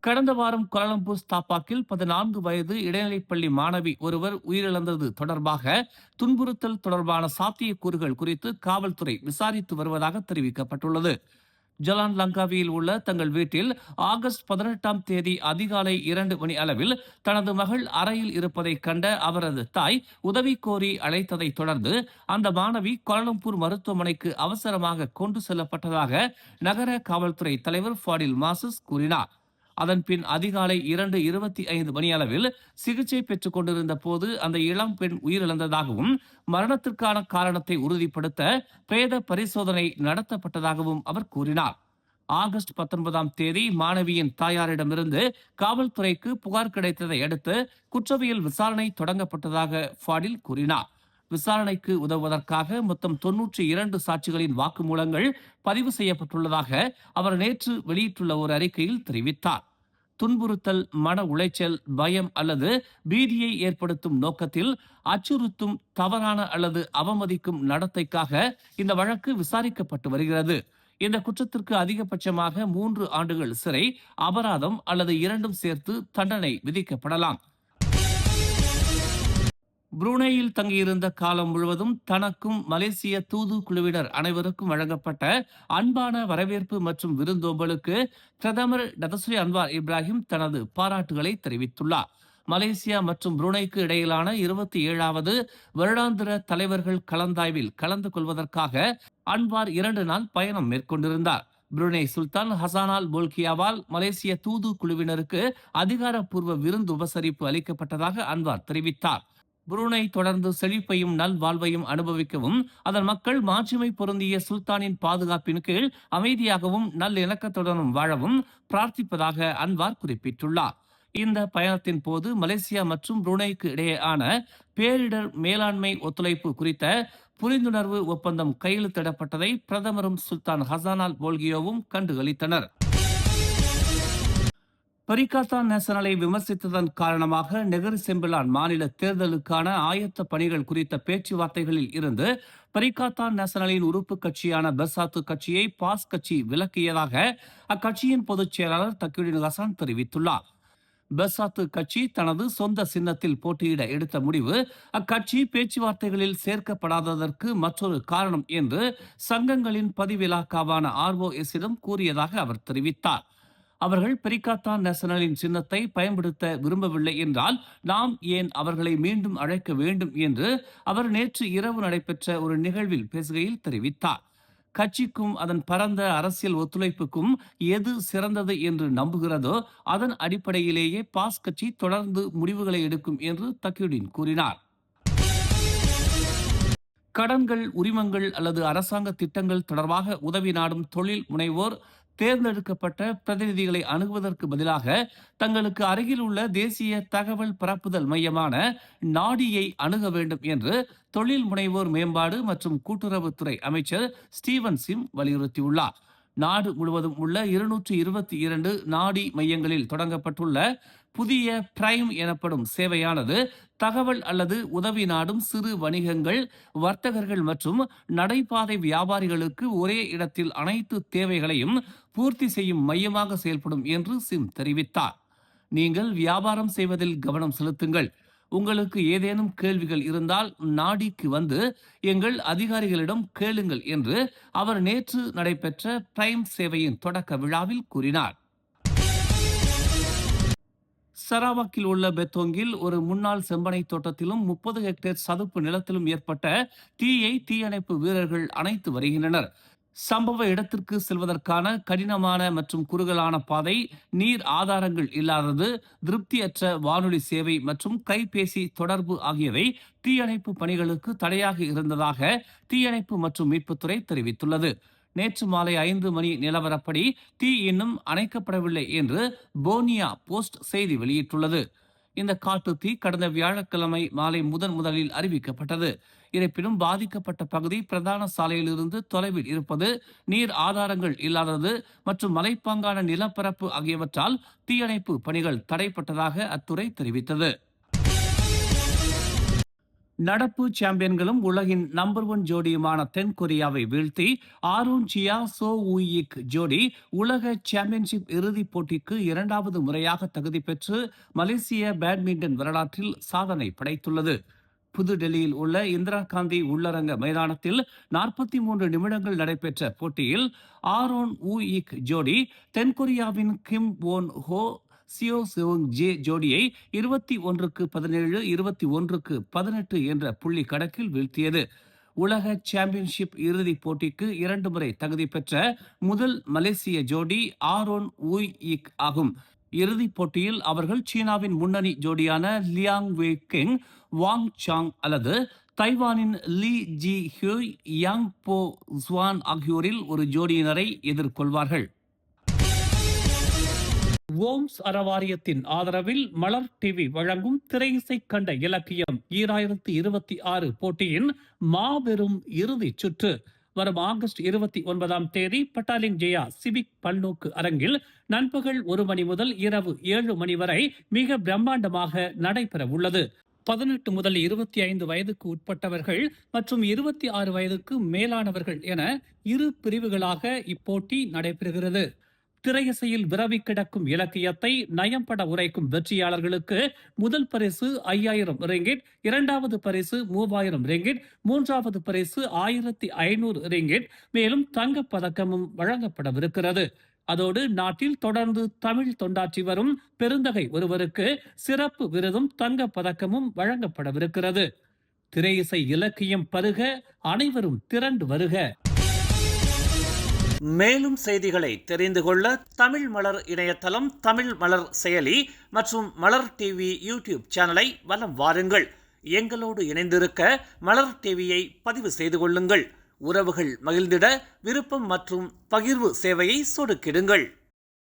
கடந்த வாரம் கோலாலம்பூர் ஸ்தாபாக்கில் 14 வயது இடைநிலைப்பள்ளி மாணவி ஒருவர் உயிரிழந்தது தொடர்பாக துன்புறுத்தல் தொடர்பான சாத்தியக்கூறுகள் குறித்து காவல்துறை விசாரித்து வருவதாக தெரிவிக்கப்பட்டுள்ளது. ஜலான் லங்காவியில் உள்ள தங்கள் வீட்டில் ஆகஸ்ட் 18ஆம் தேதி அதிகாலை 2 மணி அளவில் தனது மகள் அறையில் இருப்பதை கண்ட அவரது தாய் உதவி கோரி அழைத்ததை தொடர்ந்து அந்த மாணவி கோலாலம்பூர் மருத்துவமனைக்கு அவசரமாக கொண்டு செல்லப்பட்டதாக நகர காவல்துறை தலைவர் ஃபாடில் மாசஸ் கூறினார். அதன்பின் அதிகாலை 2:25 மணியளவில் சிகிச்சை பெற்றுக் கொண்டிருந்த போது அந்த இளம் பெண் உயிரிழந்ததாகவும் மரணத்திற்கான காரணத்தை உறுதிப்படுத்த பிரேத பரிசோதனை நடத்தப்பட்டதாகவும் அவர் கூறினார். ஆகஸ்ட் 19ஆம் தேதி மாணவியின் தாயாரிடமிருந்து காவல்துறைக்கு புகார் கிடைத்ததை அடுத்து குற்றவியல் விசாரணை தொடங்கப்பட்டதாக ஃபாடில் கூறினார். விசாரணைக்கு உதவுவதற்காக மொத்தம் 92 சாட்சிகளின் வாக்குமூலங்கள் பதிவு செய்யப்பட்டுள்ளதாக அவர் நேற்று வெளியிட்டுள்ள ஒரு அறிக்கையில் தெரிவித்தார். துன்புறுத்தல், மன உளைச்சல், பயம் அல்லது பீதியை ஏற்படுத்தும் நோக்கத்தில் அச்சுறுத்தும், தவறான அல்லது அவமதிக்கும் நடத்தைக்காக இந்த வழக்கு விசாரிக்கப்பட்டு வருகிறது. இந்த குற்றத்திற்கு அதிகபட்சமாக 3 ஆண்டுகள் சிறை, அபராதம் அல்லது இரண்டும் சேர்த்து தண்டனை விதிக்கப்படலாம். புரூனேயில் தங்கியிருந்த காலம் முழுவதும் தனக்கும் மலேசிய தூது குழுவினர் அனைவருக்கும் வழங்கப்பட்ட அன்பான வரவேற்பு மற்றும் விருந்தோம்பலுக்கு பிரதமர் டதஸ்ரீ அன்வார் இப்ராஹிம் தனது பாராட்டுகளை தெரிவித்துள்ளார். மலேசியா மற்றும் புரூனேக்கு இடையிலான 27வது வருடாந்திர தலைவர்கள் கலந்தாய்வில் கலந்து கொள்வதற்காக அன்வார் 2 நாள் பயணம் மேற்கொண்டிருந்தார். புருனே சுல்தான் ஹசானால் போல்கியாவால் மலேசிய தூது குழுவினருக்கு அதிகாரப்பூர்வ விருந்து உபசரிப்பு அளிக்கப்பட்டதாக அன்வார் தெரிவித்தார். புரூனை தொடர்ந்து செழிப்பையும் நல்வாழ்வையும் அனுபவிக்கவும் அதன் மக்கள் மாட்சிமை பொருந்திய சுல்தானின் பாதுகாப்பின் கீழ் அமைதியாகவும் நல்லிணக்கத்துடனும் வாழவும் பிரார்த்திப்பதாக அன்வார் குறிப்பிட்டுள்ளார். இந்த பயணத்தின் போது மலேசியா மற்றும் புரூனேக்கு இடையேயான பேரிடர் மேலாண்மை ஒத்துழைப்பு குறித்த புரிந்துணர்வு ஒப்பந்தம் கையெழுத்திடப்பட்டதை பிரதமரும் சுல்தான் ஹசானால் போல்கியோவும் கண்டுகளித்தனர். பரிகாத்தான் நேஷனலை விமர்சித்ததன் காரணமாக நெகரி செம்பிலான் மாநில தேர்தலுக்கான ஆயத்த பணிகள் குறித்த பேச்சுவார்த்தைகளில் இருந்து பரிகாத்தான் நேஷனலின் உறுப்பு கட்சியான பெர்சாத்து கட்சியை பாஸ் கட்சி விலக்கியதாக அக்கட்சியின் பொதுச் செயலாளர் தக்யுடின் ஹசான் தெரிவித்துள்ளார். பெர்சாத்து கட்சி தனது சொந்த சின்னத்தில் போட்டியிட எடுத்த முடிவு அக்கட்சி பேச்சுவார்த்தைகளில் சேர்க்கப்படாததற்கு மற்றொரு காரணம் என்று சங்கங்களின் பதிவிலாக்காவான ROS-இடம் கூறியதாக அவர் தெரிவித்தார். அவர்கள் பெரிகாத்தான் நேஷனலின் சின்னத்தை பயன்படுத்த விரும்பவில்லை என்றால் நாம் ஏன் அவர்களை மீண்டும் அழைக்க வேண்டும் என்று அவர் நேற்று இரவு நடைபெற்ற ஒரு நிகழ்வில் பேசுகையில் தெரிவித்தார். கட்சிக்கும் அதன் பரந்த அரசியல் ஒத்துழைப்புக்கும் எது சிறந்தது என்று நம்புகிறதோ அதன் அடிப்படையிலேயே பாஸ் கட்சி தொடர்ந்து முடிவுகளை எடுக்கும் என்று தக்யுடின் கூறினார். கடன்கள், உரிமங்கள் அல்லது அரசாங்க திட்டங்கள் தொடர்பாக உதவி நாடும் தொழில் முனைவோர் தேர்ந்தெடுக்கப்பட்ட பிரதிநிதிகளை அணுகுவதற்கு பதிலாக தங்களுக்கு அருகில் உள்ள தேசிய தகவல் பரப்புதல் மையமான நாடியை அணுக வேண்டும் என்று தொழில் முனைவோர் மேம்பாடு மற்றும் கூட்டுறவுத்துறை அமைச்சர் ஸ்டீவன் சிம் வலியுறுத்தியுள்ளார். நாடு முழுவதும் உள்ள 222 நாடி மையங்களில் தொடங்கப்பட்டுள்ள புதிய பிரைம் எனப்படும் சேவையானது தகவல் அல்லது உதவி நாடும் சிறு வணிகங்கள், வர்த்தகர்கள் மற்றும் நடைபாதை வியாபாரிகளுக்கு ஒரே இடத்தில் அனைத்து தேவைகளையும் பூர்த்தி செய்யும் மையமாக செயல்படும் என்று சிம் தெரிவித்தார். நீங்கள் வியாபாரம் செய்வதில் கவனம் செலுத்துங்கள். உங்களுக்கு ஏதேனும் கேள்விகள் இருந்தால் நாடிக்கு வந்து எங்கள் அதிகாரிகளிடம் கேளுங்கள் என்று அவர் நேற்று நடைபெற்ற பிரைம் சேவையின் தொடக்க விழாவில் கூறினார். சராவாக்கில் உள்ள பெத்தோங்கில் ஒரு முன்னாள் செம்பனை தோட்டத்திலும் 30 ஹெக்டேர் சதுப்பு நிலத்திலும் ஏற்பட்ட தீயை தீயணைப்பு வீரர்கள் அணைத்து வருகின்றனர். சம்பவ இடத்திற்கு செல்வதற்கான கடினமான மற்றும் குறுகலான பாதை, நீர் ஆதாரங்கள் இல்லாதது, திருப்தியற்ற வானொலி சேவை மற்றும் கைபேசி தொடர்பு ஆகியவை தீயணைப்பு பணிகளுக்கு தடையாக இருந்ததாக தீயணைப்பு மற்றும் மீட்புத்துறை தெரிவித்துள்ளது. நேற்று மாலை 5 மணி நிலவரப்படி தீ இன்னும் அணைக்கப்படவில்லை என்று போனியா போஸ்ட் செய்தி வெளியிட்டுள்ளது. இந்த காட்டு தீ கடந்த வியாழக்கிழமை மாலை முதலில் அறிவிக்கப்பட்டது. இருப்பினும் பாதிக்கப்பட்ட பகுதி பிரதான சாலையிலிருந்து தொலைவில் இருப்பது, நீர் ஆதாரங்கள் இல்லாதது மற்றும் மலைப்பாங்கான நிலப்பரப்பு ஆகியவற்றால் தீயணைப்பு பணிகள் தடைப்பட்டதாக அத்துறை தெரிவித்தது. நடப்பு சாம்பியன்களும் உலகின் நம்பர் 1 ஜோடியுமான தென்கொரியாவை வீழ்த்தி ஆரோன் சியா சோ உயிக் ஜோடி உலக சாம்பியன்ஷிப் இறுதிப் போட்டிக்கு இரண்டாவது முறையாக தகுதி பெற்று மலேசிய பேட்மிண்டன் வரலாற்றில் சாதனை படைத்துள்ளது. புதுடெல்லியில் உள்ள இந்திரா காந்தி உள்ளரங்க மைதானத்தில் 43 நிமிடங்கள் நடைபெற்ற போட்டியில் ஆரோன் உயிக் ஜோடி தென்கொரியாவின் கிம் ஓன் ஹோ சியோ செவுங் ஜே ஜோடியை 21-17, 21-18 என்ற புள்ளி கணக்கில் வீழ்த்தியது. உலக சாம்பியன்ஷிப் இறுதிப் போட்டிக்கு 2 முறை தகுதி பெற்ற முதல் மலேசிய ஜோடி ஆரோன் உயிக் ஆகும். இறுதிப் போட்டியில் அவர்கள் சீனாவின் முன்னணி ஜோடியான லியாங் வே கெங், வாங் சாங் அல்லது தைவானின் லீ ஜி ஹியூய், யாங் போ ஜுவான் ஆகியோரில் ஒரு ஜோடியினரை எதிர்கொள்வார்கள். ஓம்ஸ் அறவாரியத்தின் ஆதரவில் மலர் டிவி வழங்கும் திரையிசை கண்ட இலக்கியம் 2026 போட்டியின் மாபெரும் இறுதிச் சுற்று வரும் ஆகஸ்ட் 29ஆம் தேதி பட்டாலிங் ஜெயா சிவிக் பல்நோக்கு அரங்கில் நண்பகல் 1 மணி முதல் இரவு 7 மணி வரை மிக பிரம்மாண்டமாக நடைபெற உள்ளது. 18 முதல் 25 வயதுக்கு உட்பட்டவர்கள் மற்றும் 26 வயதுக்கு மேலானவர்கள் என இரு பிரிவுகளாக இப்போட்டி நடைபெறுகிறது. திரையிசையில் விரவி கிடக்கும் இலக்கியத்தை நயம்பட உரைக்கும் வெற்றியாளர்களுக்கு முதல் பரிசு 5000 ரிங்கிட், இரண்டாவது பரிசு 3000 ரிங்கிட், மூன்றாவது பரிசு 1500 ரிங்கிட், மேலும் தங்கப் பதக்கமும் வழங்கப்படவிருக்கிறது. அதோடு நாட்டில் தொடர்ந்து தமிழ் தொண்டாற்றி வரும் பெருந்தகை ஒருவருக்கு சிறப்பு விருதும் தங்கப் பதக்கமும் வழங்கப்படவிருக்கிறது. திரையிசை இலக்கியம் பருக, அனைவரும் திரண்டு வருக. மேலும் செய்திகளை தெரிந்து கொள்ள தமிழ் மலர் இணையதளம், தமிழ் மலர் செயலி மற்றும் மலர் டிவி யூடியூப் சேனலை வலம் வாருங்கள். எங்களோடு இணைந்திருக்க மலர் டிவியை பதிவு செய்து கொள்ளுங்கள். உறவுகள் மகிழ்ந்திட விருப்பம் மற்றும் பகிர்வு சேவையை சொடுக்கிடுங்கள்.